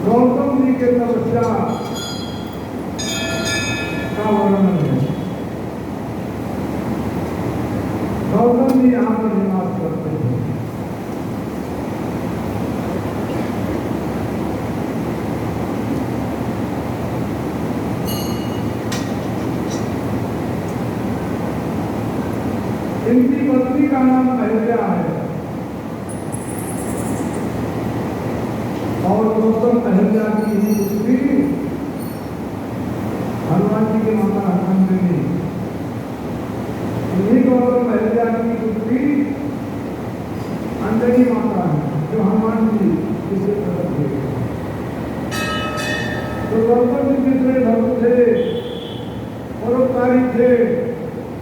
गौतम जी के तपस्या का वर्णन है। गौतम जी यहाँ पर निवास करते थे। इनकी पत्नी का नाम अहिल्या है और गौतम अहिल्या की ही पुत्री हनुमान जी की माता हनुमंतिनी। इन्हीं गौतम अहिल्या की पुत्री अंजनी माता है जो हनुमान जी इसे प्रकट हुए। तो गौतम जी कितने भक्त थे, परोपकारी थे।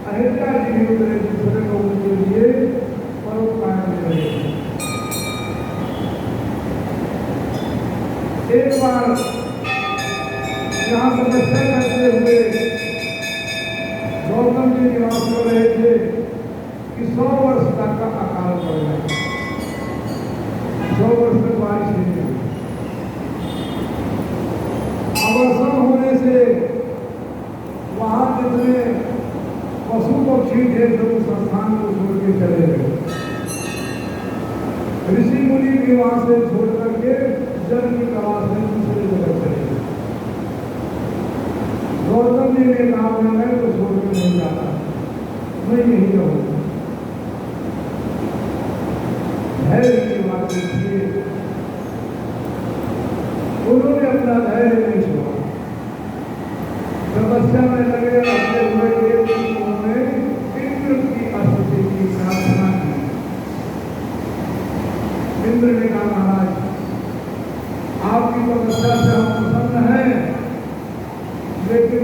अहिल्या जी भी उतरे दूसरे लोगों के लिए परोपकार कर रहे थे। एक बार यहाँ तपस्या करते हुए गौतम जी निवास कर रहे थे कि 100 वर्ष तक का अकाल पड़ गया। 100 वर्ष तक बारिश नहीं हुई। अवर्षण होने से वहां जितने पशु पक्षी थे जो उस स्थान को छोड़ के चले गए। ऋषि मुनि भी वहां से छोड़ करके जल की तलाश में दूसरे जगह चले गए। गौतम जी ने कहा मैं तो छोड़ के नहीं जाता, मैं यही रहूंगा। धैर्य की बात देखिए, उन्होंने अपना धैर्य नहीं छोड़ा। तपस्या में लगे रहते हुए उन्होंने इंद्र की स्तुति की, प्रार्थना की। इंद्र ने कहा महाराज आपकी तपस्या से हम प्रसन्न हैं, लेकिन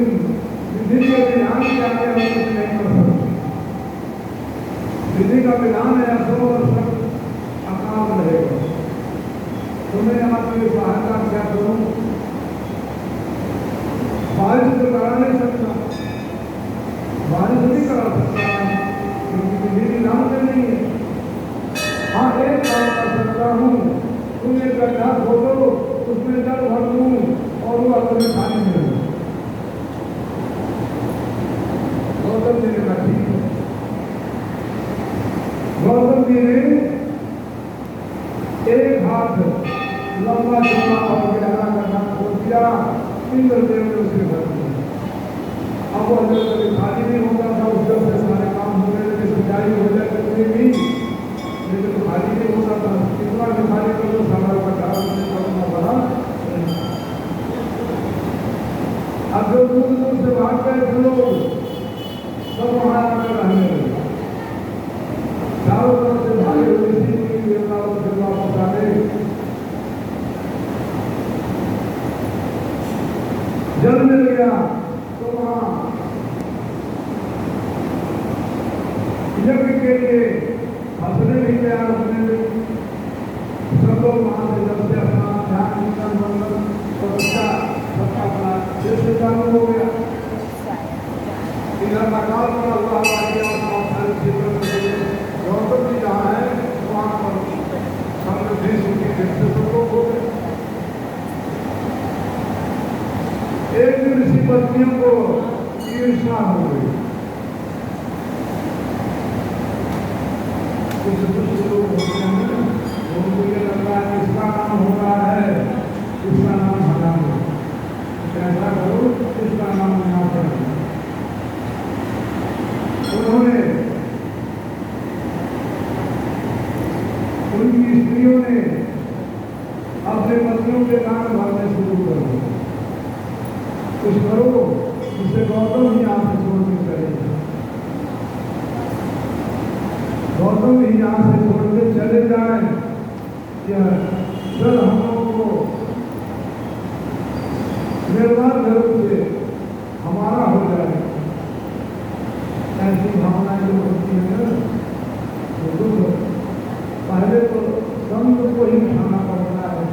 विधि के विधान के आगे हम कुछ नहीं कर सकते। विधि का विधान है 100 वर्ष तक अकाल रहेगा। तो मैं आपकी सहायता क्या करूं? बारिश तो करा नहीं सकता, बारिश नहीं करा सकता क्योंकि विधि विधान में नहीं है। हाँ एक काम कर सकता हूँ, तुम एक गड्ढा खोदो, उसमें जल भर दूं और वो अपने पानी में हो। गौतम जी ने कहा ठीक है। गौतम जी ने एक हाथ लंबा चौड़ा और गहरा गड्ढा खोद दिया, इंद्रदेव ने उसे भर दिया। अब वो जल कभी खाली नहीं होता था, उस जल से सारे काम हो रहे थे, सिंचाई हो जाए करते भी, लेकिन खाली नहीं होता था। कितना भी खाली कर लो सारा गड्ढा करना पड़ा। अब जो दूर दूर से भाग गए थे लोग सब वहां आकर रहने लगे। चारों तरफ से भागे हुए देवताओं से वापस आ गए। जल मिल गया तो वहां यज्ञ के लिए फसलें भी तैयार होने लगी। सब लोग वहां से जब से अपना ध्यान कीर्तन मंगल तपस्या सबका जैसे चालू हो गया। इधर अकाल पड़ा हुआ सारे क्षेत्र में गौतम जी जहाँ है वहां पर समृद्धि सुखी फिर से सब लोग हो गए। एक दिन ऋषि पत्नियों को ईर्ष्या हो गई। कुछ दुष्ट लोग होते हैं, उनको ये लग रहा है इसका नाम हो रहा है, इसका नाम हटा दो, ऐसा करो इसका नाम यहाँ पर। उन्होंने उनकी स्त्रियों ने अपने पत्नियों के नाम भरने शुरू कर दिया। कुछ करो जिससे गौतम ही यहाँ से छोड़ के चले जाए। गौतम ही यहाँ से छोड़ के चले जाए, जल हम लोगों को निर्वाह रूप से हमारा हो जाए। ऐसी भावनाएं जो होती है तो दुख पहले तो संत को ही खाना पड़ता है।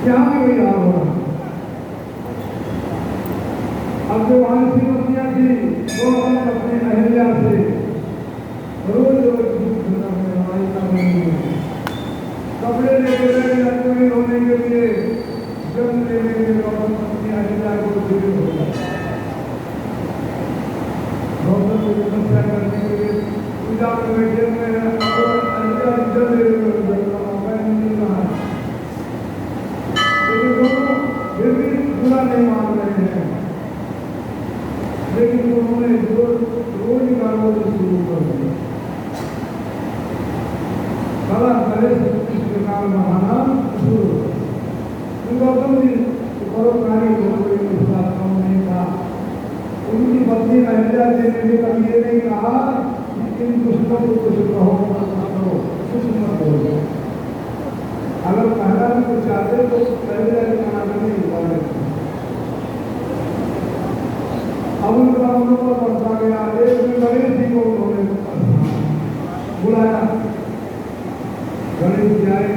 क्या कोई हाल हो रहा। अब जो वहां श्रीमतियां थी वो अपने अहिल्या से रोज रोज लड़ाई कर रही है। कपड़े लेके रोने के लिए जाकर बैठे हुए हैं और अहिल्या इज्जत दे रहे हैं, मौका नहीं रहा, लेकिन दोनों फिर भी बुरा नहीं मान रहे हैं। लेकिन उन्होंने रोज निकालो शुरू कर दिया, बड़ा तरह से इस प्रकार बढ़ाना शुरू। गौतम जी परोपकारी नहीं कहा, उनकी पत्नी अहिल्या जी ने भी कभी ये नहीं कहा कि इन दुष्टों को कुछ कहो करो, कुछ मत बोलो। अगर कहना भी कुछ चाहते तो अहिल्या के कहना नहीं बोले। अब उनका अनुभव बढ़ता गया। एक दिन गणेश जी को उन्होंने बुलाया, गणेश जी आए,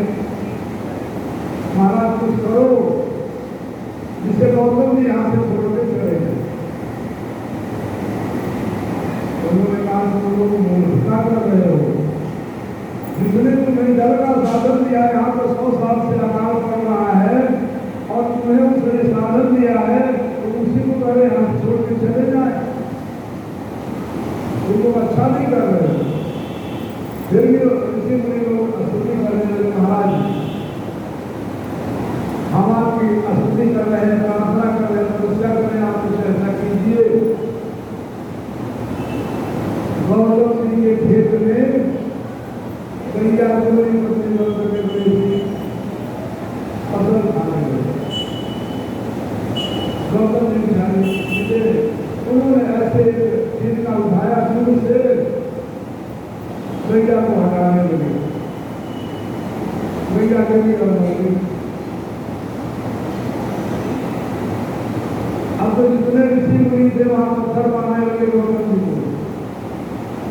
महाराज कुछ करो जिसे गौतम जी यहाँ से छोड़ के चले गए। उन्होंने कहा तुम लोग मूर्खता कर रहे हो, जिसने तुम्हें जल का साधन दिया है, यहाँ पर 100 साल से अकाल पड़ रहा है और तुम्हें उसने साधन दिया है तो उसी को पहले यहाँ से छोड़ के चले जाए। तुम लोग अच्छा नहीं कर रहे हो। फिर भी ऋषि मुनि लोग स्तुति कर रहे हैं, महाराज हम आपकी स्तुति कर रहे हैं, प्रार्थना कर रहे हैं, तपस्या कर रहे हैं, आप कुछ ऐसा कीजिए। गौतम जी के खेत में गैया चोरी करने वाले फसल खाने लगे। गौतम जी बिचारे उन्होंने ऐसे चीज का उठाया शुरू से गैया को हटाने लगे, गैया के भी लगी। अब तो जितने ऋषि मुनि थे वहां पत्थर बनाने लगे गौतम जी को,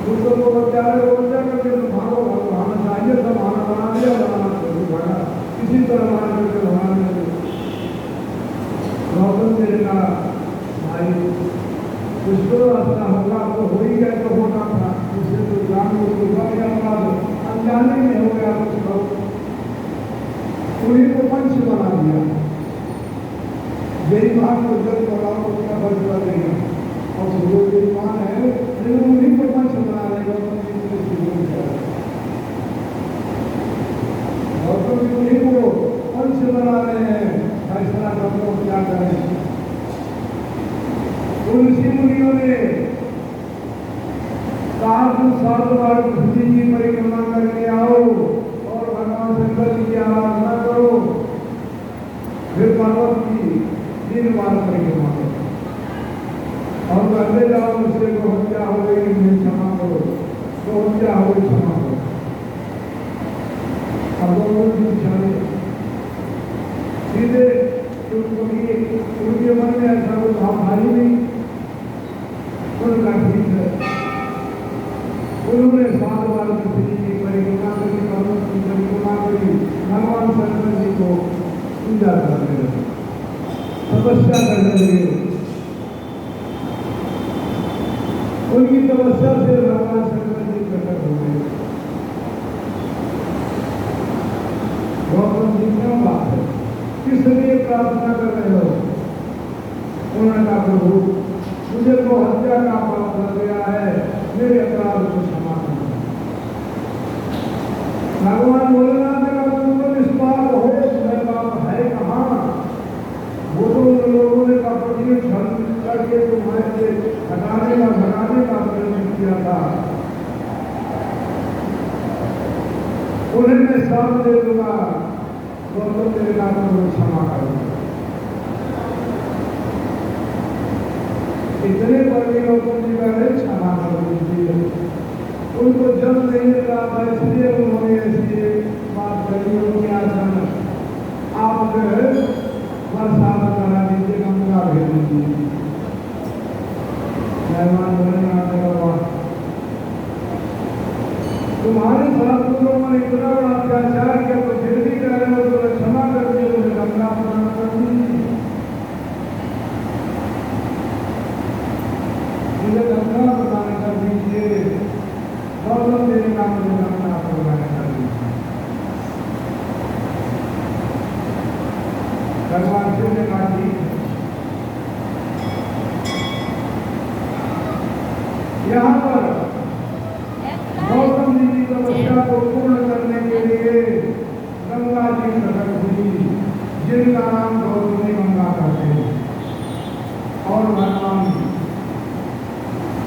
दूसरों को बचाए बच्चा करके तो भागो भागना चाहिए, सब भाना बना दिया, बनाना चाहिए भागा, किसी तरह बना करके बनाने लगे। गौतम जी का भाई कुछ तो रास्ता होगा तो हो ही गया, तो होना था, उससे तो जान अनजाने में हो गया कुछ लोग, उन्हीं को पंच बना दिया। बेईमान को जब बनाओ उसका फैसला नहीं, और जो बेईमान है लेकिन उन्हीं को पंच बना रहे। गौतम जी उन्हीं को पंच बना रहे हैं, फैसला करो क्या करें। उन ऋषि मुनियों ने कहा तुम 7 बार पृथ्वी की परिक्रमा करके आओ और भगवान शंकर जी की आराधना करो, फिर पर्वत की 3 बार परिक्रमा करो और कहते जाओ मुझसे को हत्या हो गई मुझे क्षमा करो, तो हत्या हो गई क्षमा करो। अब सीधे उनके मन में ऐसा कोई भाव भारी नहीं, उनका ठीक है। उन्होंने 7 बार पृथ्वी की परिक्रमा करी, पर्वत की परिक्रमा करी, भगवान शंकर जी को पूजा करने लगे, तपस्या करने लगे। उनकी तपस्या से भगवान शंकर जी प्रकट हो गए। गौतम जी क्या बात है, किस लिए प्रार्थना कर रहे हो? उन्होंने कहा प्रभु मुझे तो हत्या का पाप लग गया है, मेरे अपराध को क्षमा करो। भगवान भोलेनाथ ने कहा तुम तो निष्पाप हो, तुम्हें पाप है कहाँ? वो तो उन लोगों ने कपटी छल करके तुम्हारे से हटाने का भगाने का प्रयत्न किया था, उन्हें मैं साथ दे दूंगा, गौतम तेरे का क्षमा करूंगा। इतने पर भी गौतम जी का क्षमा कर दीजिए। उनको जब नहीं मिला था इसलिए उन्होंने ऐसी बात करी। उनके आसन आप बरसात करा दीजिए, गंगा भेज दीजिए। मेहमान तुम्हारे साथ तुम लोगों ने इतना बड़ा अत्याचार किया तो फिर भी कह रहे हो तो क्षमा कर दिए, मुझे गंगा प्रदान कर दीजिए, मुझे गंगा प्रदान कर दीजिए, गौतम देने का मुझे गंगा प्रदान कर दीजिए। भगवान शिव ने कहा ठीक है। यहाँ पर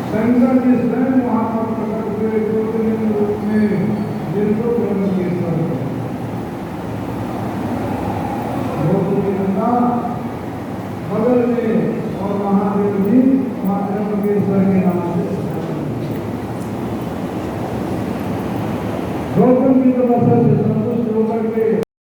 शंकर जी स्वयं वहां पर प्रकट हुए ज्योतिर्लिंग रूप में, जिनको ब्रह्मकेश्वर गंगा बगल में, और महादेव जी वहां ब्रह्मकेश्वर के नाम से गौतम की तपस्या से संतुष्ट होकर के